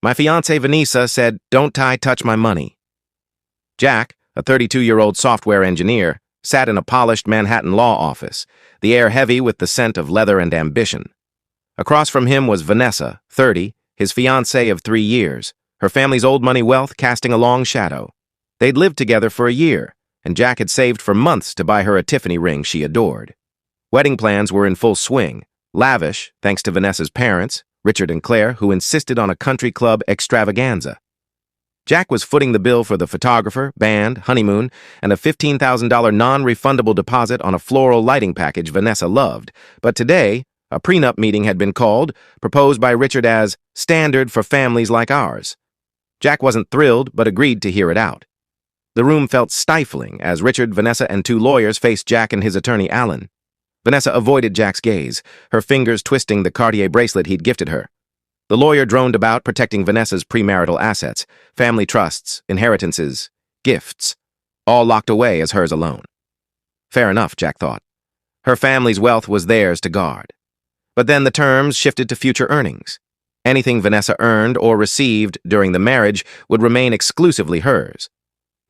My fiancée Vanessa said, "Don't touch my money." Jack, a 32-year-old software engineer, sat in a polished Manhattan law office, the air heavy with the scent of leather and ambition. Across from him was Vanessa, 30, his fiancée of 3 years, her family's old money wealth casting a long shadow. They'd lived together for a year, and Jack had saved for months to buy her a Tiffany ring she adored. Wedding plans were in full swing, lavish, thanks to Vanessa's parents, Richard and Claire, who insisted on a country club extravaganza. Jack was footing the bill for the photographer, band, honeymoon, and a $15,000 non-refundable deposit on a floral lighting package Vanessa loved. But today, a prenup meeting had been called, proposed by Richard as standard for families like ours. Jack wasn't thrilled, but agreed to hear it out. The room felt stifling as Richard, Vanessa, and 2 lawyers faced Jack and his attorney, Alan. Vanessa avoided Jack's gaze, her fingers twisting the Cartier bracelet he'd gifted her. The lawyer droned about protecting Vanessa's premarital assets, family trusts, inheritances, gifts, all locked away as hers alone. Fair enough, Jack thought. Her family's wealth was theirs to guard. But then the terms shifted to future earnings. Anything Vanessa earned or received during the marriage would remain exclusively hers.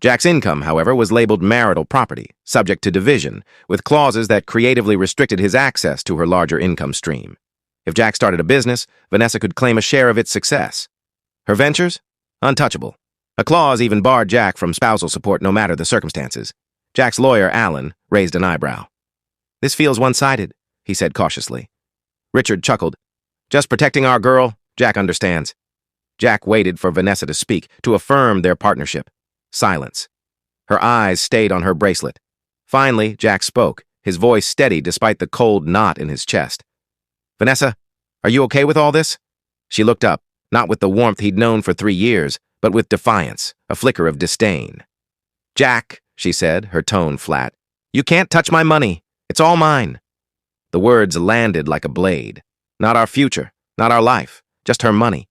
Jack's income, however, was labeled marital property, subject to division, with clauses that creatively restricted his access to her larger income stream. If Jack started a business, Vanessa could claim a share of its success. Her ventures? Untouchable. A clause even barred Jack from spousal support no matter the circumstances. Jack's lawyer, Alan, raised an eyebrow. "This feels one-sided," he said cautiously. Richard chuckled. "Just protecting our girl, Jack understands." Jack waited for Vanessa to speak, to affirm their partnership. Silence. Her eyes stayed on her bracelet. Finally, Jack spoke, his voice steady despite the cold knot in his chest. "Vanessa, are you okay with all this?" She looked up, not with the warmth he'd known for 3 years, but with defiance, a flicker of disdain. "Jack," she said, her tone flat, "you can't touch my money. It's all mine." The words landed like a blade. Not our future, not our life, just her money.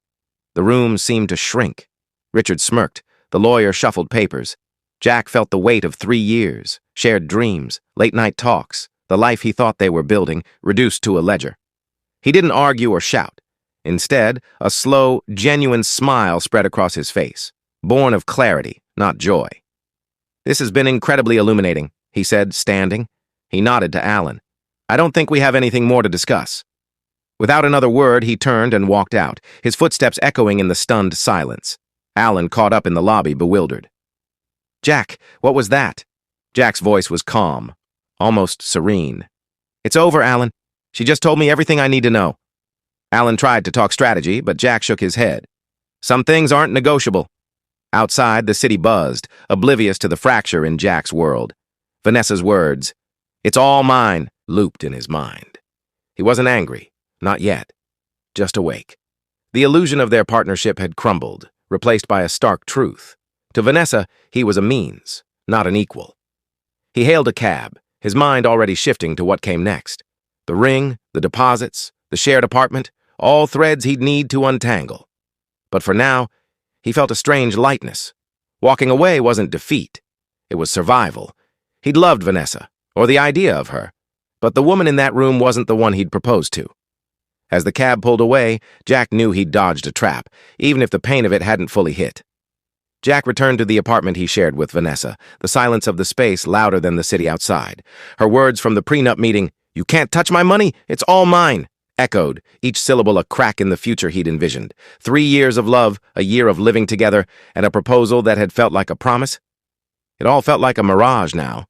The room seemed to shrink. Richard smirked. The lawyer shuffled papers. Jack felt the weight of 3 years, shared dreams, late-night talks, the life he thought they were building, reduced to a ledger. He didn't argue or shout. Instead, a slow, genuine smile spread across his face, born of clarity, not joy. "This has been incredibly illuminating," he said, standing. He nodded to Alan. "I don't think we have anything more to discuss." Without another word, he turned and walked out, his footsteps echoing in the stunned silence. Alan caught up in the lobby, bewildered. "Jack, what was that?" Jack's voice was calm, almost serene. "It's over, Alan. She just told me everything I need to know." Alan tried to talk strategy, but Jack shook his head. "Some things aren't negotiable." Outside, the city buzzed, oblivious to the fracture in Jack's world. Vanessa's words, "It's all mine," looped in his mind. He wasn't angry, not yet, just awake. The illusion of their partnership had crumbled, replaced by a stark truth. To Vanessa, he was a means, not an equal. He hailed a cab, his mind already shifting to what came next. The ring, the deposits, the shared apartment, all threads he'd need to untangle. But for now, he felt a strange lightness. Walking away wasn't defeat. It was survival. He'd loved Vanessa, or the idea of her, but the woman in that room wasn't the one he'd proposed to. As the cab pulled away, Jack knew he'd dodged a trap, even if the pain of it hadn't fully hit. Jack returned to the apartment he shared with Vanessa, the silence of the space louder than the city outside. Her words from the prenup meeting, "You can't touch my money, it's all mine," echoed, each syllable a crack in the future he'd envisioned. 3 years of love, a year of living together, and a proposal that had felt like a promise. It all felt like a mirage now.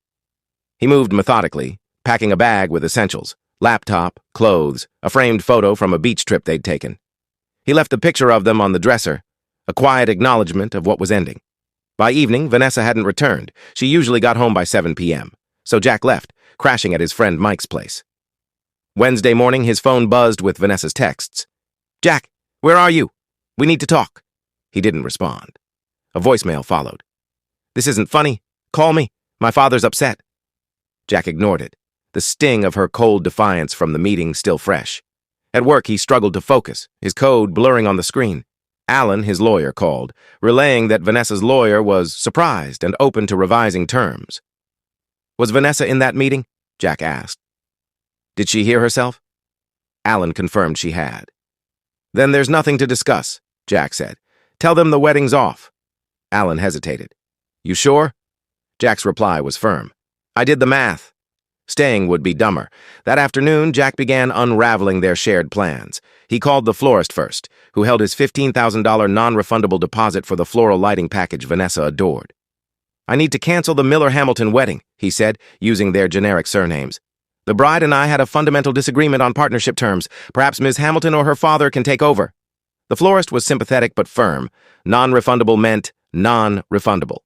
He moved methodically, packing a bag with essentials. Laptop, clothes, a framed photo from a beach trip they'd taken. He left the picture of them on the dresser, a quiet acknowledgement of what was ending. By evening, Vanessa hadn't returned. She usually got home by 7 p.m., so Jack left, crashing at his friend Mike's place. Wednesday morning, his phone buzzed with Vanessa's texts. "Jack, where are you? We need to talk." He didn't respond. A voicemail followed. "This isn't funny. Call me. My father's upset." Jack ignored it, the sting of her cold defiance from the meeting still fresh. At work, he struggled to focus, his code blurring on the screen. Alan, his lawyer, called, relaying that Vanessa's lawyer was surprised and open to revising terms. "Was Vanessa in that meeting?" Jack asked. "Did she hear herself?" Alan confirmed she had. "Then there's nothing to discuss. Jack said. "Tell them the wedding's off." Alan hesitated. "You sure?" Jack's reply was firm. "I did the math." Staying would be dumber. That afternoon, Jack began unraveling their shared plans. He called the florist first, who held his $15,000 non-refundable deposit for the floral lighting package Vanessa adored. "I need to cancel the Miller-Hamilton wedding," he said, using their generic surnames. "The bride and I had a fundamental disagreement on partnership terms. Perhaps Ms. Hamilton or her father can take over." The florist was sympathetic but firm. Non-refundable meant non-refundable.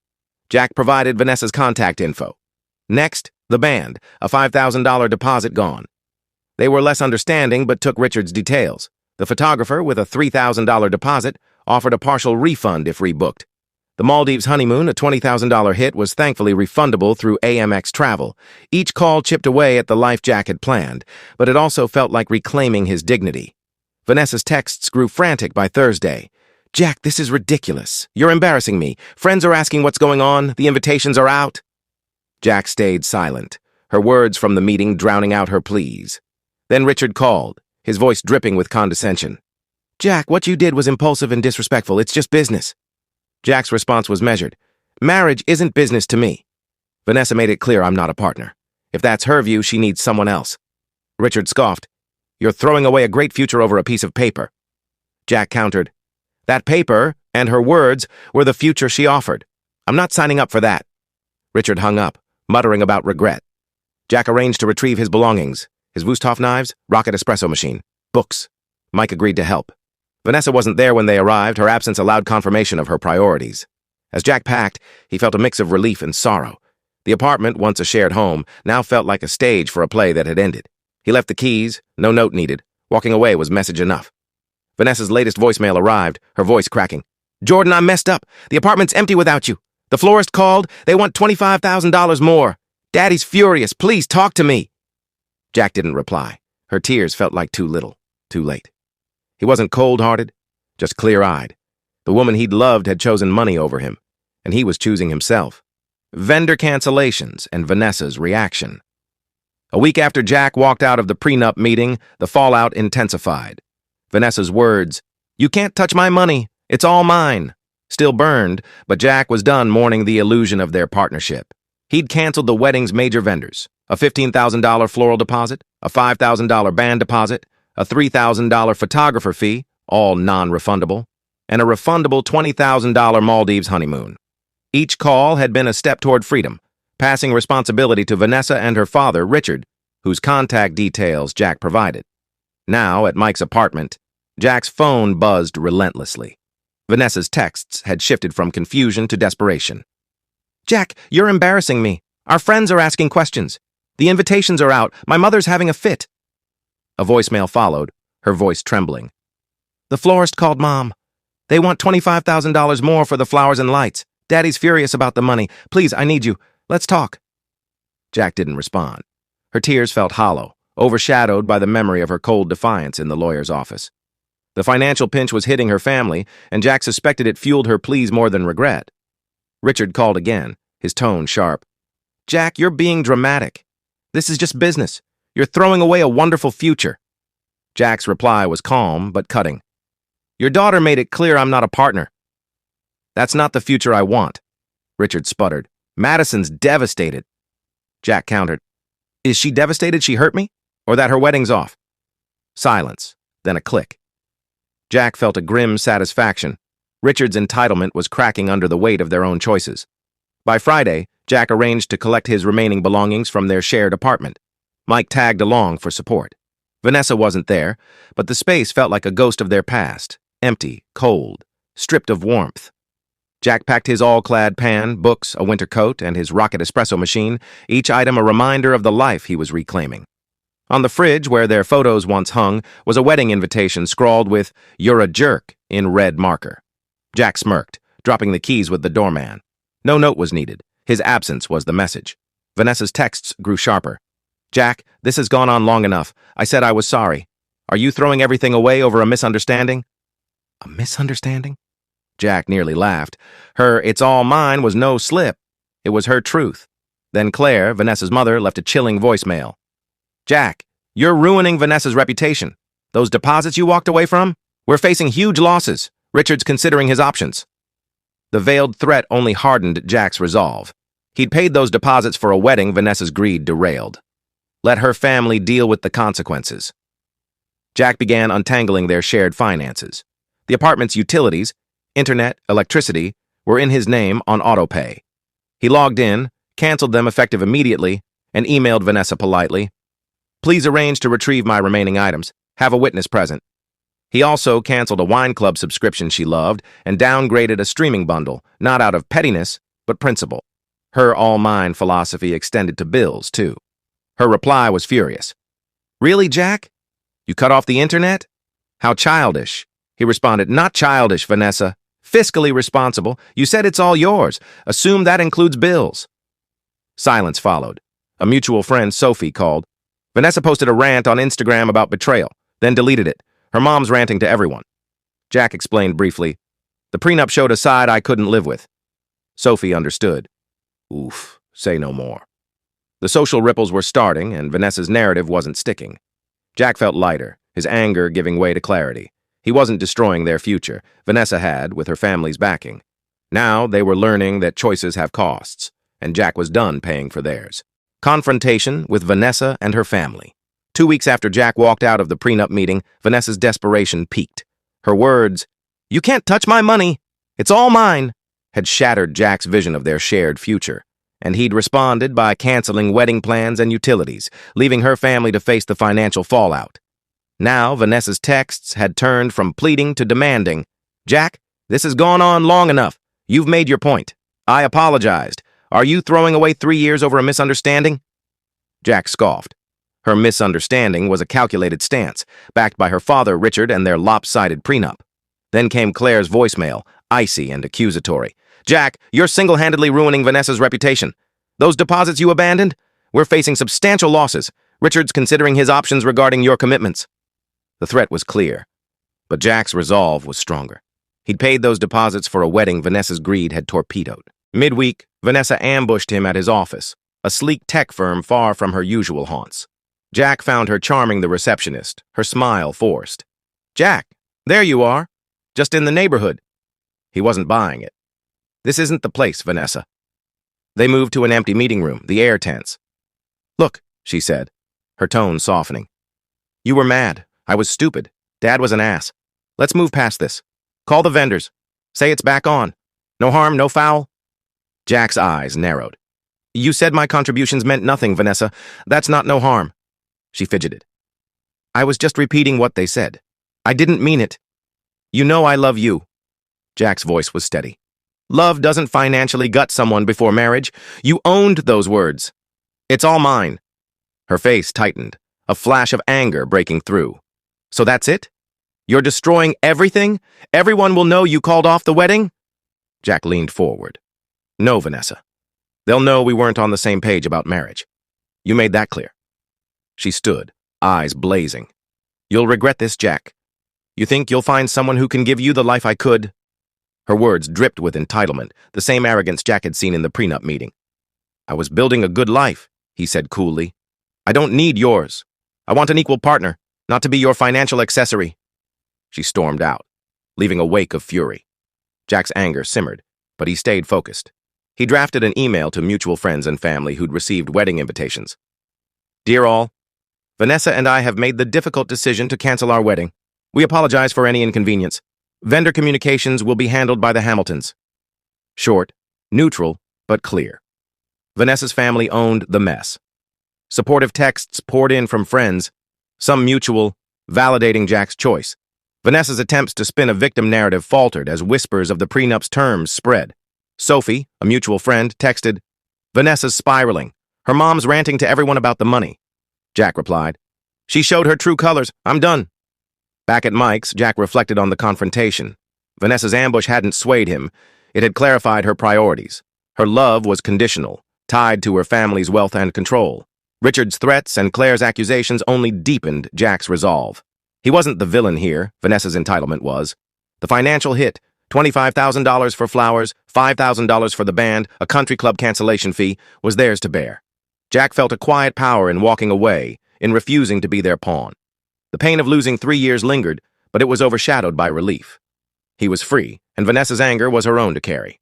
Jack provided Vanessa's contact info. Next, the band, a $5,000 deposit gone. They were less understanding but took Richard's details. The photographer, with a $3,000 deposit, offered a partial refund if rebooked. The Maldives honeymoon, a $20,000 hit, was thankfully refundable through AMX Travel. Each call chipped away at the life Jack had planned, but it also felt like reclaiming his dignity. Vanessa's texts grew frantic by Thursday. "Jack, this is ridiculous. You're embarrassing me. Friends are asking what's going on. The invitations are out." Jack stayed silent, her words from the meeting drowning out her pleas. Then Richard called, his voice dripping with condescension. "Jack, what you did was impulsive and disrespectful. It's just business." Jack's response was measured. "Marriage isn't business to me." Vanessa made it clear I'm not a partner. If that's her view, she needs someone else. Richard scoffed. "You're throwing away a great future over a piece of paper." Jack countered. "That paper, and her words, were the future she offered. I'm not signing up for that." Richard hung up, muttering about regret. Jack arranged to retrieve his belongings, his Wusthof knives, rocket espresso machine, books. Mike agreed to help. Vanessa wasn't there when they arrived. Her absence allowed confirmation of her priorities. As Jack packed, he felt a mix of relief and sorrow. The apartment, once a shared home, now felt like a stage for a play that had ended. He left the keys, no note needed. Walking away was message enough. Vanessa's latest voicemail arrived, her voice cracking. "Jordan, I'm messed up. The apartment's empty without you. The florist called. They want $25,000 more. Daddy's furious. Please talk to me." Jack didn't reply. Her tears felt like too little, too late. He wasn't cold-hearted, just clear-eyed. The woman he'd loved had chosen money over him, and he was choosing himself. Vendor cancellations and Vanessa's reaction. A week after Jack walked out of the prenup meeting, the fallout intensified. Vanessa's words, "You can't touch my money. It's all mine," still burned, but Jack was done mourning the illusion of their partnership. He'd canceled the wedding's major vendors, a $15,000 floral deposit, a $5,000 band deposit, a $3,000 photographer fee, all non-refundable, and a refundable $20,000 Maldives honeymoon. Each call had been a step toward freedom, passing responsibility to Vanessa and her father, Richard, whose contact details Jack provided. Now, at Mike's apartment, Jack's phone buzzed relentlessly. Vanessa's texts had shifted from confusion to desperation. "Jack, you're embarrassing me. Our friends are asking questions. The invitations are out. My mother's having a fit." A voicemail followed, her voice trembling. "The florist called Mom. They want $25,000 more for the flowers and lights. Daddy's furious about the money. Please, I need you. Let's talk." Jack didn't respond. Her tears felt hollow, overshadowed by the memory of her cold defiance in the lawyer's office. The financial pinch was hitting her family, and Jack suspected it fueled her pleas more than regret. Richard called again, his tone sharp. "Jack, you're being dramatic. This is just business. You're throwing away a wonderful future." Jack's reply was calm but cutting. "Your daughter made it clear I'm not a partner." "That's not the future I want," Richard sputtered. "Madison's devastated." Jack countered. "Is she devastated she hurt me? Or that her wedding's off?" Silence, then a click. Jack felt a grim satisfaction. Richard's entitlement was cracking under the weight of their own choices. By Friday, Jack arranged to collect his remaining belongings from their shared apartment. Mike tagged along for support. Vanessa wasn't there, but the space felt like a ghost of their past, empty, cold, stripped of warmth. Jack packed his all-clad pan, books, a winter coat, and his rocket espresso machine, each item a reminder of the life he was reclaiming. On the fridge, where their photos once hung, was a wedding invitation scrawled with, "You're a jerk," in red marker. Jack smirked, dropping the keys with the doorman. No note was needed. His absence was the message. Vanessa's texts grew sharper. "Jack, this has gone on long enough. I said I was sorry. Are you throwing everything away over a misunderstanding?" "A misunderstanding?" Jack nearly laughed. Her "it's all mine" was no slip. It was her truth. Then Claire, Vanessa's mother, left a chilling voicemail. "Jack, you're ruining Vanessa's reputation. Those deposits you walked away from? We're facing huge losses. Richard's considering his options. The veiled threat only hardened Jack's resolve. He'd paid those deposits for a wedding Vanessa's greed derailed. Let her family deal with the consequences. Jack began untangling their shared finances. The apartment's utilities, internet, electricity, were in his name on autopay. He logged in, canceled them effective immediately, and emailed Vanessa politely. Please arrange to retrieve my remaining items. Have a witness present. He also canceled a wine club subscription she loved and downgraded a streaming bundle, not out of pettiness, but principle. Her all-mine philosophy extended to bills, too. Her reply was furious. Really, Jack? You cut off the internet? How childish. He responded, not childish, Vanessa. Fiscally responsible. You said it's all yours. Assume that includes bills. Silence followed. A mutual friend, Sophie, called. Vanessa posted a rant on Instagram about betrayal, then deleted it. Her mom's ranting to everyone. Jack explained briefly. The prenup showed a side I couldn't live with. Sophie understood. Oof, say no more. The social ripples were starting, and Vanessa's narrative wasn't sticking. Jack felt lighter, his anger giving way to clarity. He wasn't destroying their future. Vanessa had, with her family's backing. Now they were learning that choices have costs, and Jack was done paying for theirs. Confrontation with Vanessa and her family. 2 weeks after Jack walked out of the prenup meeting, Vanessa's desperation peaked. Her words, "You can't touch my money. It's all mine," had shattered Jack's vision of their shared future. And he'd responded by canceling wedding plans and utilities, leaving her family to face the financial fallout. Now, Vanessa's texts had turned from pleading to demanding. Jack, this has gone on long enough. You've made your point. I apologized. Are you throwing away 3 years over a misunderstanding? Jack scoffed. Her misunderstanding was a calculated stance, backed by her father, Richard, and their lopsided prenup. Then came Claire's voicemail, icy and accusatory. Jack, you're single-handedly ruining Vanessa's reputation. Those deposits you abandoned? We're facing substantial losses. Richard's considering his options regarding your commitments. The threat was clear, but Jack's resolve was stronger. He'd paid those deposits for a wedding Vanessa's greed had torpedoed. Midweek, Vanessa ambushed him at his office, a sleek tech firm far from her usual haunts. Jack found her charming the receptionist, her smile forced. Jack, there you are. Just in the neighborhood. He wasn't buying it. This isn't the place, Vanessa. They moved to an empty meeting room, the air tense. Look, she said, her tone softening. You were mad. I was stupid. Dad was an ass. Let's move past this. Call the vendors. Say it's back on. No harm, no foul. Jack's eyes narrowed. You said my contributions meant nothing, Vanessa. That's not no harm. She fidgeted. I was just repeating what they said. I didn't mean it. You know I love you. Jack's voice was steady. Love doesn't financially gut someone before marriage. You owned those words. It's all mine. Her face tightened, a flash of anger breaking through. So that's it? You're destroying everything? Everyone will know you called off the wedding? Jack leaned forward. No, Vanessa. They'll know we weren't on the same page about marriage. You made that clear. She stood, eyes blazing. You'll regret this, Jack. You think you'll find someone who can give you the life I could? Her words dripped with entitlement, the same arrogance Jack had seen in the prenup meeting. I was building a good life, he said coolly. I don't need yours. I want an equal partner, not to be your financial accessory. She stormed out, leaving a wake of fury. Jack's anger simmered, but he stayed focused. He drafted an email to mutual friends and family who'd received wedding invitations. Dear all, Vanessa and I have made the difficult decision to cancel our wedding. We apologize for any inconvenience. Vendor communications will be handled by the Hamiltons. Short, neutral, but clear. Vanessa's family owned the mess. Supportive texts poured in from friends, some mutual, validating Jack's choice. Vanessa's attempts to spin a victim narrative faltered as whispers of the prenup's terms spread. Sophie, a mutual friend, texted, Vanessa's spiraling. Her mom's ranting to everyone about the money. Jack replied, She showed her true colors. I'm done. Back at Mike's, Jack reflected on the confrontation. Vanessa's ambush hadn't swayed him. It had clarified her priorities. Her love was conditional, tied to her family's wealth and control. Richard's threats and Claire's accusations only deepened Jack's resolve. He wasn't the villain here, Vanessa's entitlement was. The financial hit, $25,000 for flowers, $5,000 for the band, a country club cancellation fee, was theirs to bear. Jack felt a quiet power in walking away, in refusing to be their pawn. The pain of losing 3 years lingered, but it was overshadowed by relief. He was free, and Vanessa's anger was her own to carry.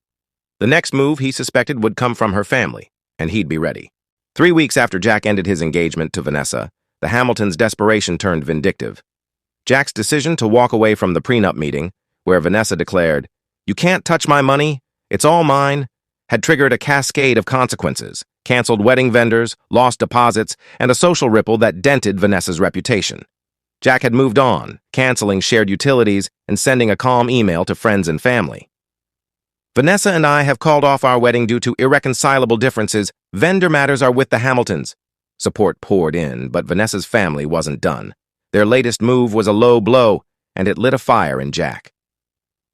The next move he suspected would come from her family, and he'd be ready. 3 weeks after Jack ended his engagement to Vanessa, the Hamiltons' desperation turned vindictive. Jack's decision to walk away from the prenup meeting, where Vanessa declared, "You can't touch my money, it's all mine," had triggered a cascade of consequences, canceled wedding vendors, lost deposits, and a social ripple that dented Vanessa's reputation. Jack had moved on, canceling shared utilities and sending a calm email to friends and family. "Vanessa and I have called off our wedding due to irreconcilable differences. Vendor matters are with the Hamiltons." Support poured in, but Vanessa's family wasn't done. Their latest move was a low blow, and it lit a fire in Jack.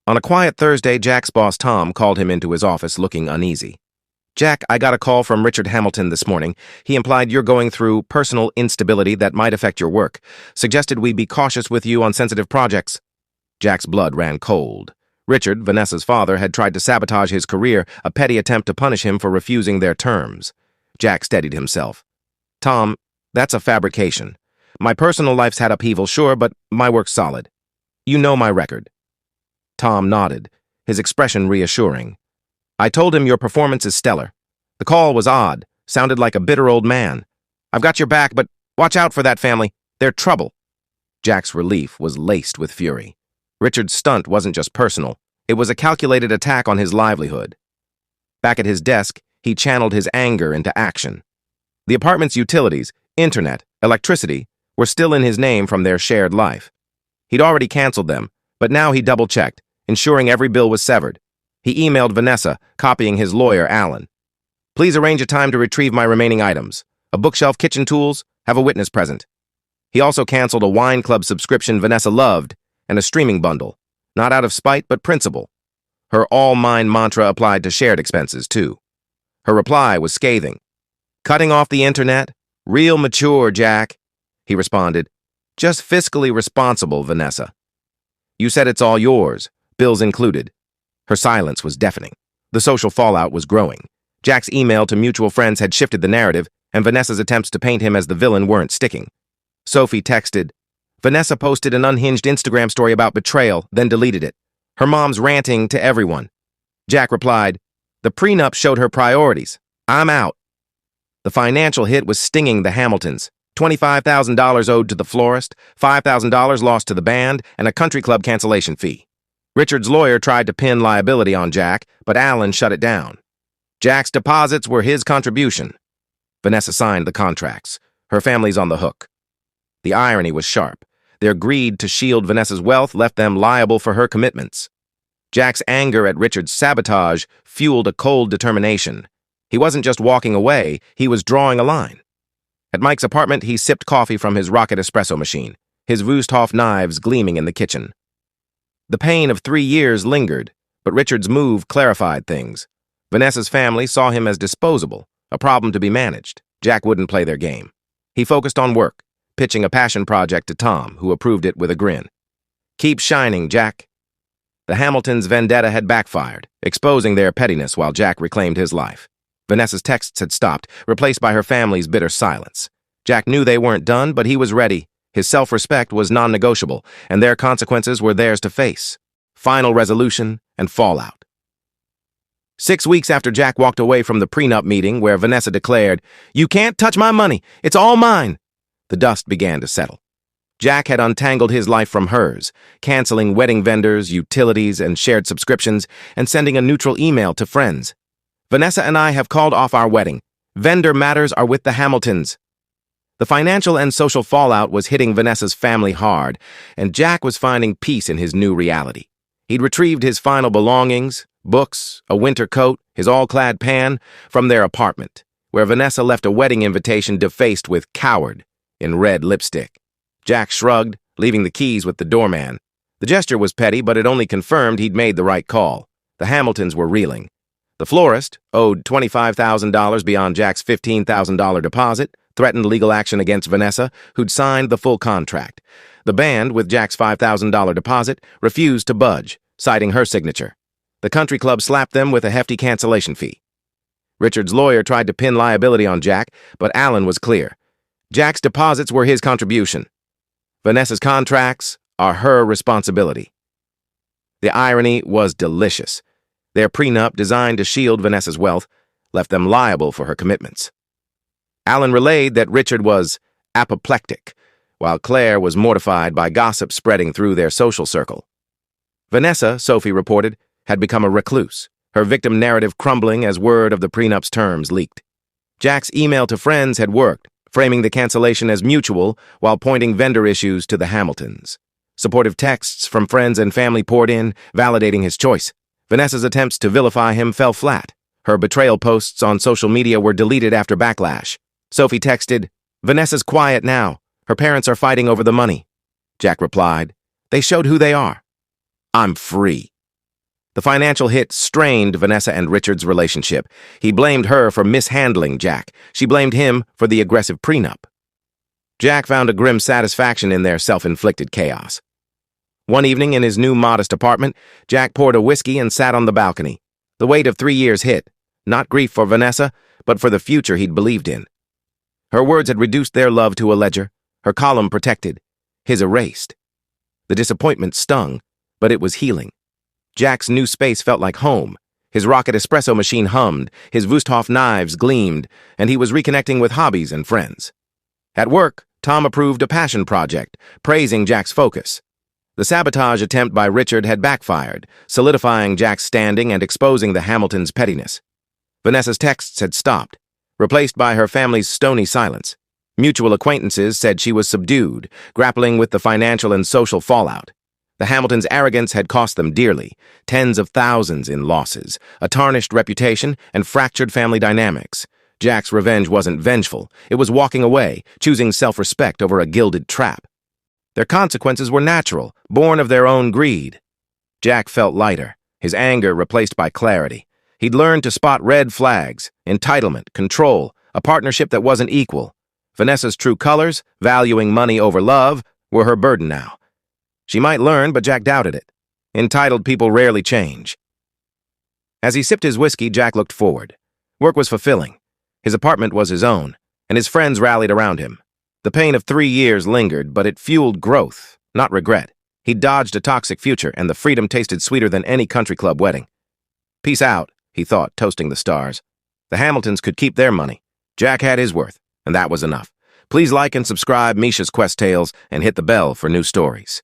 On a quiet Thursday, Jack's boss Tom called him into his office looking uneasy. "Jack, I got a call from Richard Hamilton this morning. He implied you're going through personal instability that might affect your work. Suggested we be cautious with you on sensitive projects." Jack's blood ran cold. Richard, Vanessa's father, had tried to sabotage his career, a petty attempt to punish him for refusing their terms. Jack steadied himself. "Tom, that's a fabrication. My personal life's had upheaval, sure, but my work's solid. You know my record." Tom nodded, his expression reassuring. "I told him your performance is stellar. The call was odd, sounded like a bitter old man. I've got your back, but watch out for that family. They're trouble." Jack's relief was laced with fury. Richard's stunt wasn't just personal. It was a calculated attack on his livelihood. Back at his desk, he channeled his anger into action. The apartment's utilities, internet, electricity, were still in his name from their shared life. He'd already canceled them, but now he double-checked, ensuring every bill was severed. He emailed Vanessa, copying his lawyer, Alan. "Please arrange a time to retrieve my remaining items. A bookshelf, kitchen tools, have a witness present." He also canceled a wine club subscription Vanessa loved and a streaming bundle, not out of spite but principle. Her all-mine mantra applied to shared expenses, too. Her reply was scathing. "Cutting off the internet? Real mature, Jack." He responded, "Just fiscally responsible, Vanessa. You said it's all yours, bills included." Her silence was deafening. The social fallout was growing. Jack's email to mutual friends had shifted the narrative, and Vanessa's attempts to paint him as the villain weren't sticking. Sophie texted, "Vanessa posted an unhinged Instagram story about betrayal, then deleted it. Her mom's ranting to everyone." Jack replied, "The prenup showed her priorities. I'm out." The financial hit was stinging the Hamiltons. $25,000 owed to the florist, $5,000 lost to the band, and a country club cancellation fee. Richard's lawyer tried to pin liability on Jack, but Alan shut it down. Jack's deposits were his contribution. Vanessa signed the contracts. Her family's on the hook. The irony was sharp. Their greed to shield Vanessa's wealth left them liable for her commitments. Jack's anger at Richard's sabotage fueled a cold determination. He wasn't just walking away, he was drawing a line. At Mike's apartment, he sipped coffee from his rocket espresso machine, his Wusthof knives gleaming in the kitchen. The pain of 3 years lingered, but Richard's move clarified things. Vanessa's family saw him as disposable, a problem to be managed. Jack wouldn't play their game. He focused on work, pitching a passion project to Tom, who approved it with a grin. "Keep shining, Jack." The Hamiltons' vendetta had backfired, exposing their pettiness while Jack reclaimed his life. Vanessa's texts had stopped, replaced by her family's bitter silence. Jack knew they weren't done, but he was ready. His self-respect was non-negotiable, and their consequences were theirs to face. Final resolution and fallout. 6 weeks after Jack walked away from the prenup meeting where Vanessa declared, "You can't touch my money, it's all mine," the dust began to settle. Jack had untangled his life from hers, canceling wedding vendors, utilities, and shared subscriptions, and sending a neutral email to friends. "Vanessa and I have called off our wedding. Vendor matters are with the Hamiltons." The financial and social fallout was hitting Vanessa's family hard, and Jack was finding peace in his new reality. He'd retrieved his final belongings, books, a winter coat, his all-clad pan, from their apartment, where Vanessa left a wedding invitation defaced with "coward" in red lipstick. Jack shrugged, leaving the keys with the doorman. The gesture was petty, but it only confirmed he'd made the right call. The Hamiltons were reeling. The florist, owed $25,000 beyond Jack's $15,000 deposit, threatened legal action against Vanessa, who'd signed the full contract. The band, with Jack's $5,000 deposit, refused to budge, citing her signature. The country club slapped them with a hefty cancellation fee. Richard's lawyer tried to pin liability on Jack, but Alan was clear. Jack's deposits were his contribution. Vanessa's contracts are her responsibility. The irony was delicious. Their prenup, designed to shield Vanessa's wealth, left them liable for her commitments. Alan relayed that Richard was apoplectic, while Claire was mortified by gossip spreading through their social circle. Vanessa, Sophie reported, had become a recluse, her victim narrative crumbling as word of the prenup's terms leaked. Jack's email to friends had worked, framing the cancellation as mutual while pointing vendor issues to the Hamiltons. Supportive texts from friends and family poured in, validating his choice. Vanessa's attempts to vilify him fell flat. Her betrayal posts on social media were deleted after backlash. Sophie texted, "Vanessa's quiet now. Her parents are fighting over the money." Jack replied, "They showed who they are. I'm free." The financial hit strained Vanessa and Richard's relationship. He blamed her for mishandling Jack. She blamed him for the aggressive prenup. Jack found a grim satisfaction in their self-inflicted chaos. One evening in his new modest apartment, Jack poured a whiskey and sat on the balcony. The weight of 3 years hit, not grief for Vanessa, but for the future he'd believed in. Her words had reduced their love to a ledger, her column protected, his erased. The disappointment stung, but it was healing. Jack's new space felt like home. His rocket espresso machine hummed, his Wusthof knives gleamed, and he was reconnecting with hobbies and friends. At work, Tom approved a passion project, praising Jack's focus. The sabotage attempt by Richard had backfired, solidifying Jack's standing and exposing the Hamiltons' pettiness. Vanessa's texts had stopped, replaced by her family's stony silence. Mutual acquaintances said she was subdued, grappling with the financial and social fallout. The Hamiltons' arrogance had cost them dearly, tens of thousands in losses, a tarnished reputation, and fractured family dynamics. Jack's revenge wasn't vengeful. It was walking away, choosing self-respect over a gilded trap. Their consequences were natural, born of their own greed. Jack felt lighter, his anger replaced by clarity. He'd learned to spot red flags, entitlement, control, a partnership that wasn't equal. Vanessa's true colors, valuing money over love, were her burden now. She might learn, but Jack doubted it. Entitled people rarely change. As he sipped his whiskey, Jack looked forward. Work was fulfilling. His apartment was his own, and his friends rallied around him. The pain of 3 years lingered, but it fueled growth, not regret. He dodged a toxic future, and the freedom tasted sweeter than any country club wedding. Peace out, he thought, toasting the stars. The Hamiltons could keep their money. Jack had his worth, and that was enough. Please like and subscribe Meesha's Quest Tales and hit the bell for new stories.